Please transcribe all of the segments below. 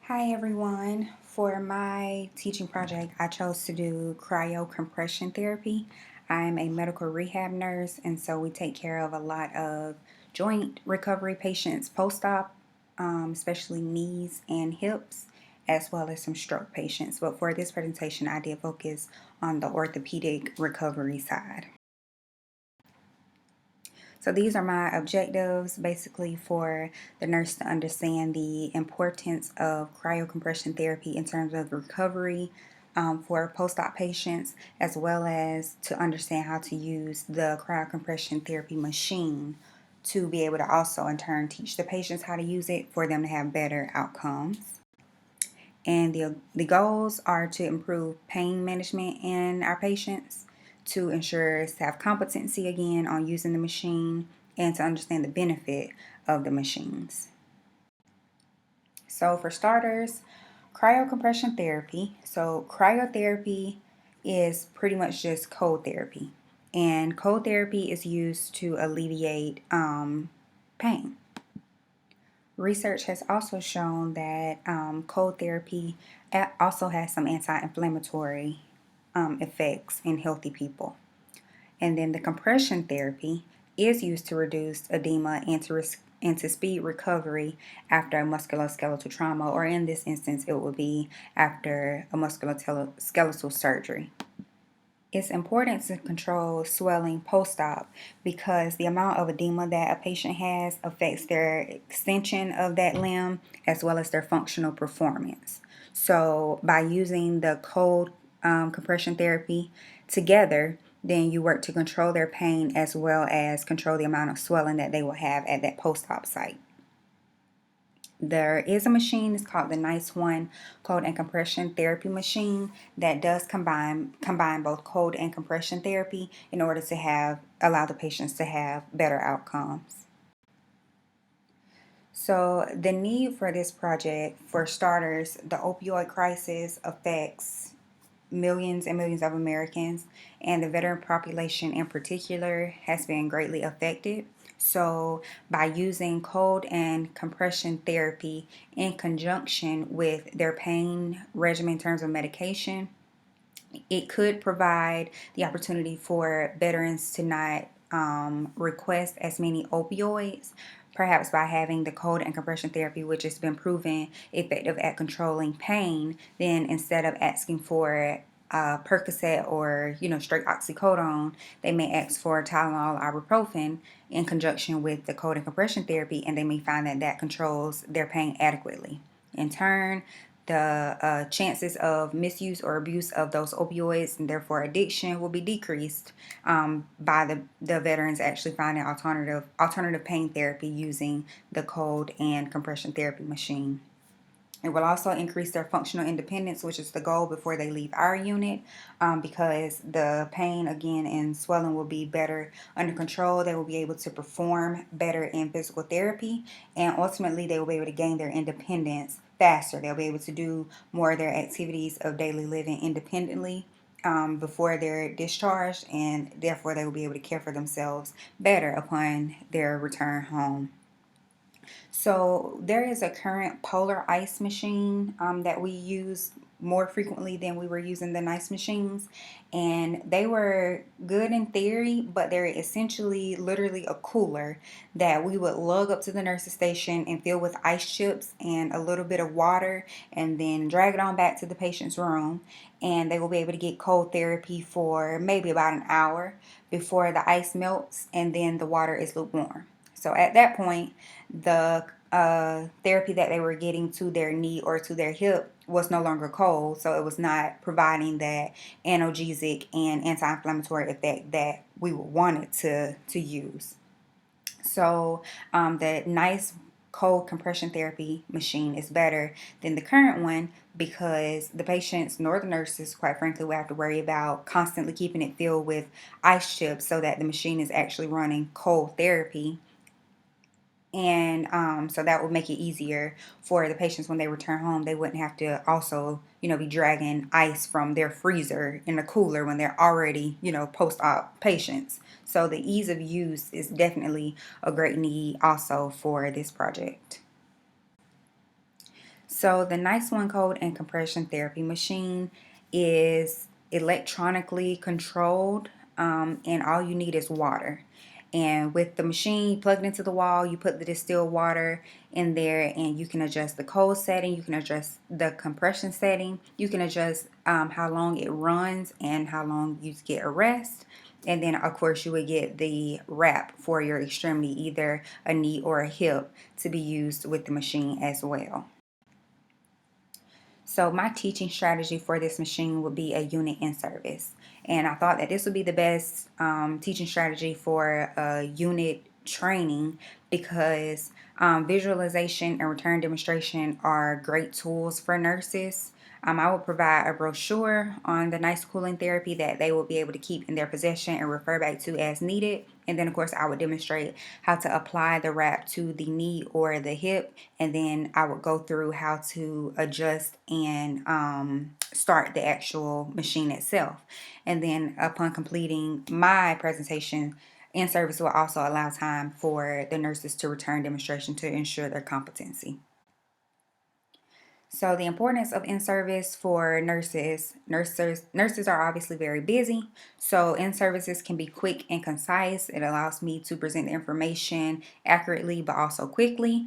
Hi everyone. For my teaching project, I chose to do cryocompression therapy. I'm a medical rehab nurse, and so we take care of a lot of joint recovery patients post-op, especially knees and hips, as well as some stroke patients. But for this presentation, I did focus on the orthopedic recovery side. So these are my objectives, basically for the nurse to understand the importance of cryocompression therapy in terms of recovery for post-op patients, as well as to understand how to use the cryocompression therapy machine to be able to also in turn teach the patients how to use it for them to have better outcomes. And the goals are to improve pain management in our patients, to ensure staff competency again on using the machine, and to understand the benefit of the machines. So for starters, cryocompression therapy. So cryotherapy is pretty much just cold therapy. And cold therapy is used to alleviate pain. Research has also shown that cold therapy also has some anti-inflammatory effects in healthy people. And then the compression therapy is used to reduce edema and to speed recovery after a musculoskeletal trauma, or in this instance, it would be after a musculoskeletal surgery. It's important to control swelling post-op because the amount of edema that a patient has affects their extension of that limb as well as their functional performance. So by using the cold compression therapy together, then you work to control their pain as well as control the amount of swelling that they will have at that post-op site. There is a machine, it's called the Nice One cold and compression therapy machine, that does combine both cold and compression therapy in order to allow the patients to have better outcomes. So the need for this project, for starters, the opioid crisis affects millions and millions of Americans, and the veteran population in particular has been greatly affected. So, by using cold and compression therapy in conjunction with their pain regimen in terms of medication, it could provide the opportunity for veterans to not request as many opioids, perhaps by having the cold and compression therapy, which has been proven effective at controlling pain. Then instead of asking for Percocet or straight oxycodone, they may ask for Tylenol, ibuprofen in conjunction with the cold and compression therapy, and they may find that that controls their pain adequately. In turn, the chances of misuse or abuse of those opioids and therefore addiction will be decreased by the veterans actually finding alternative pain therapy using the cold and compression therapy machine. It will also increase their functional independence, which is the goal before they leave our unit, because the pain, again, and swelling will be better under control. They will be able to perform better in physical therapy, and ultimately they will be able to gain their independence faster. They'll be able to do more of their activities of daily living independently before they're discharged, and therefore they will be able to care for themselves better upon their return home. So there is a current polar ice machine that we use more frequently than we were using the nice machines, and they were good in theory, but they're essentially literally a cooler that we would lug up to the nurse's station and fill with ice chips and a little bit of water, and then drag it on back to the patient's room, and they will be able to get cold therapy for maybe about an hour before the ice melts and then the water is lukewarm. So at that point, the therapy that they were getting to their knee or to their hip was no longer cold, so it was not providing that analgesic and anti-inflammatory effect that we wanted to use. So the nice cold compression therapy machine is better than the current one because the patients nor the nurses, quite frankly, will have to worry about constantly keeping it filled with ice chips so that the machine is actually running cold therapy. And so that would make it easier for the patients when they return home. They wouldn't have to also, be dragging ice from their freezer in the cooler when they're already, post-op patients. So the ease of use is definitely a great need also for this project. So the Nice One cold and compression therapy machine is electronically controlled, and all you need is water. And with the machine, you plug it into the wall, you put the distilled water in there, and you can adjust the cold setting, you can adjust the compression setting, you can adjust how long it runs and how long you get a rest. And then, of course, you would get the wrap for your extremity, either a knee or a hip, to be used with the machine as well. So my teaching strategy for this machine would be a unit in service. And I thought that this would be the best teaching strategy for unit training, because visualization and return demonstration are great tools for nurses. I will provide a brochure on the nice cooling therapy that they will be able to keep in their possession and refer back to as needed. And then, of course, I would demonstrate how to apply the wrap to the knee or the hip. And then I would go through how to adjust and start the actual machine itself. And then upon completing my presentation, in service will also allow time for the nurses to return demonstration to ensure their competency. So the importance of in-service for nurses are obviously very busy. So in-services can be quick and concise. It allows me to present the information accurately but also quickly.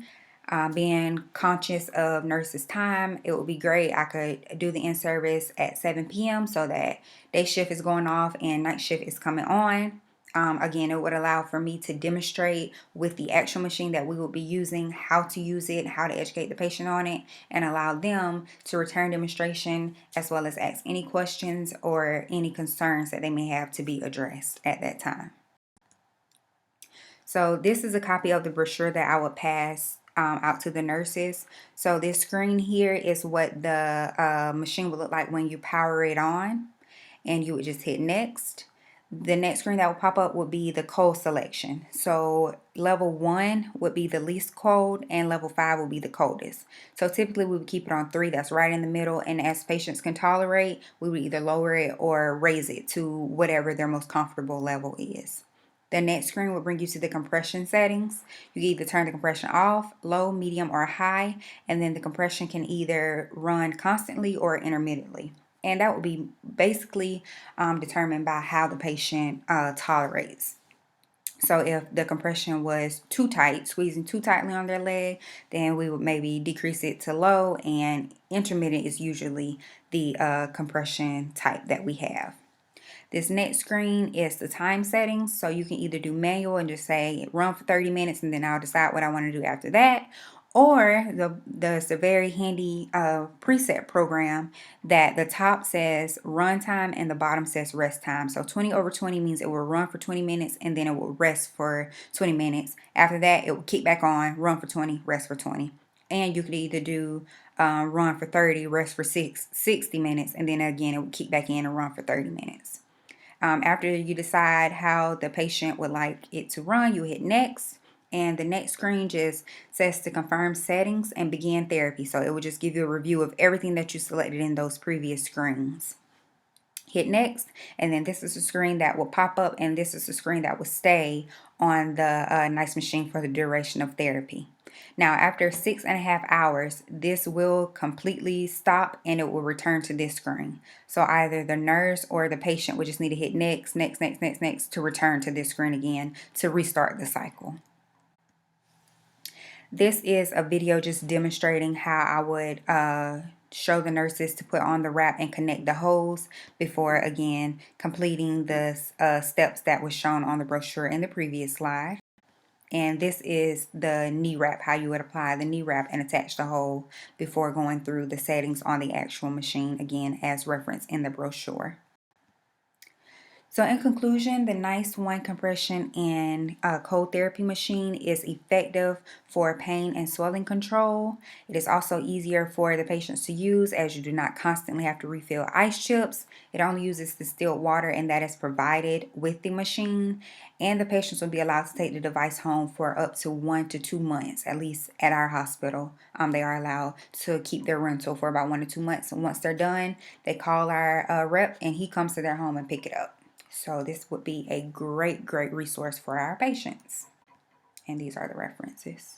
Being conscious of nurses' time, it would be great. I could do the in-service at 7 p.m. so that day shift is going off and night shift is coming on. Again, it would allow for me to demonstrate with the actual machine that we will be using, how to use it, how to educate the patient on it, and allow them to return demonstration as well as ask any questions or any concerns that they may have to be addressed at that time. So this is a copy of the brochure that I would pass out to the nurses. So this screen here is what the machine would look like when you power it on, and you would just hit next. The next screen that will pop up would be the cold selection. So level 1 would be the least cold and level 5 would be the coldest. So typically we would keep it on 3, that's right in the middle, and as patients can tolerate, we would either lower it or raise it to whatever their most comfortable level is. The next screen will bring you to the compression settings. You can either turn the compression off, low, medium, or high, and then the compression can either run constantly or intermittently. And that will be basically determined by how the patient tolerates. So if the compression was too tight, squeezing too tightly on their leg, then we would maybe decrease it to low, and intermittent is usually the compression type that we have. This next screen is the time settings. So you can either do manual and just say run for 30 minutes and then I'll decide what I want to do after that. Or the very handy preset program that the top says run time and the bottom says rest time. So 20/20 means it will run for 20 minutes and then it will rest for 20 minutes. After that, it will kick back on, run for 20, rest for 20. And you could either do run for 30, rest for 60 minutes, and then again, it will kick back in and run for 30 minutes. After you decide how the patient would like it to run, you hit next. And the next screen just says to confirm settings and begin therapy. So it will just give you a review of everything that you selected in those previous screens. Hit next, and then this is the screen that will pop up, and this is the screen that will stay on the Nice machine for the duration of therapy. Now, after 6.5 hours, this will completely stop and it will return to this screen. So either the nurse or the patient would just need to hit next, next, next, next, next to return to this screen again to restart the cycle. This is a video just demonstrating how I would show the nurses to put on the wrap and connect the hose before, again, completing the steps that was shown on the brochure in the previous slide. And this is the knee wrap, how you would apply the knee wrap and attach the hole before going through the settings on the actual machine, again, as referenced in the brochure. So in conclusion, the Nice One compression and cold therapy machine is effective for pain and swelling control. It is also easier for the patients to use as you do not constantly have to refill ice chips. It only uses distilled water and that is provided with the machine. And the patients will be allowed to take the device home for up to 1 to 2 months, at least at our hospital. They are allowed to keep their rental for about 1 to 2 months. And once they're done, they call our rep and he comes to their home and pick it up. So this would be a great resource for our patients. And these are the references.